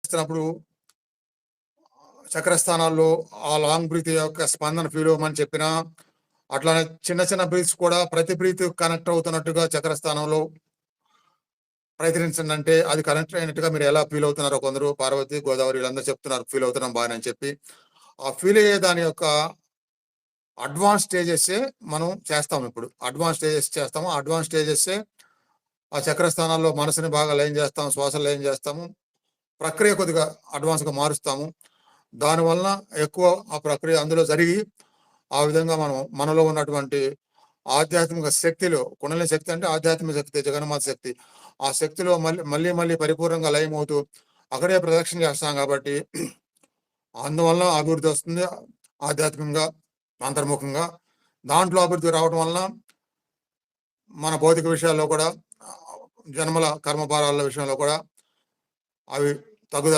చేస్తున్నప్పుడు చక్ర స్థానాల్లో ఆ లాంగ్ బ్రీత్ యొక్క స్పందన ఫీల్ అవ్వమని చెప్పినా, అట్లానే చిన్న చిన్న బ్రీత్స్ కూడా ప్రతి బ్రీత్ కనెక్ట్ అవుతున్నట్టుగా చక్ర స్థానంలో ప్రయత్నించండి అంటే అది కనెక్ట్ అయినట్టుగా మీరు ఎలా ఫీల్ అవుతున్నారో కొందరు పార్వతి, గోదావరి వీళ్ళందరూ చెప్తున్నారు ఫీల్ అవుతున్నాం బాగానే అని చెప్పి. ఆ ఫీల్ అయ్యే దాని యొక్క అడ్వాన్స్ స్టేజెస్ మనం చేస్తాం ఇప్పుడు. అడ్వాన్స్ స్టేజెస్ చేస్తాము. అడ్వాన్స్ స్టేజెస్ ఆ చక్ర స్థానాల్లో మనసుని బాగా లయం చేస్తాం. శ్వాస లయం చేస్తాము. ప్రక్రియ కొద్దిగా అడ్వాన్స్‌గా మారుస్తాము. దానివలన ఎక్కువ ఆ ప్రక్రియ అందులో జరిగి, ఆ విధంగా మనం మనలో ఉన్నటువంటి ఆధ్యాత్మిక శక్తిలో కుండలిని శక్తి అంటే ఆధ్యాత్మిక శక్తి, జగన్మాత శక్తి. ఆ శక్తిలో మళ్ళీ పరిపూర్ణంగా లయమవుతూ అక్కడే ప్రదక్షిణ చేస్తాం కాబట్టి అందువలన అభివృద్ధి వస్తుంది. ఆధ్యాత్మికంగా, అంతర్ముఖంగా. దాంట్లో అభివృద్ధి రావడం వలన మన భౌతిక విషయాల్లో కూడా జన్మల కర్మ భారాల విషయంలో కూడా అవి తగ్గుదల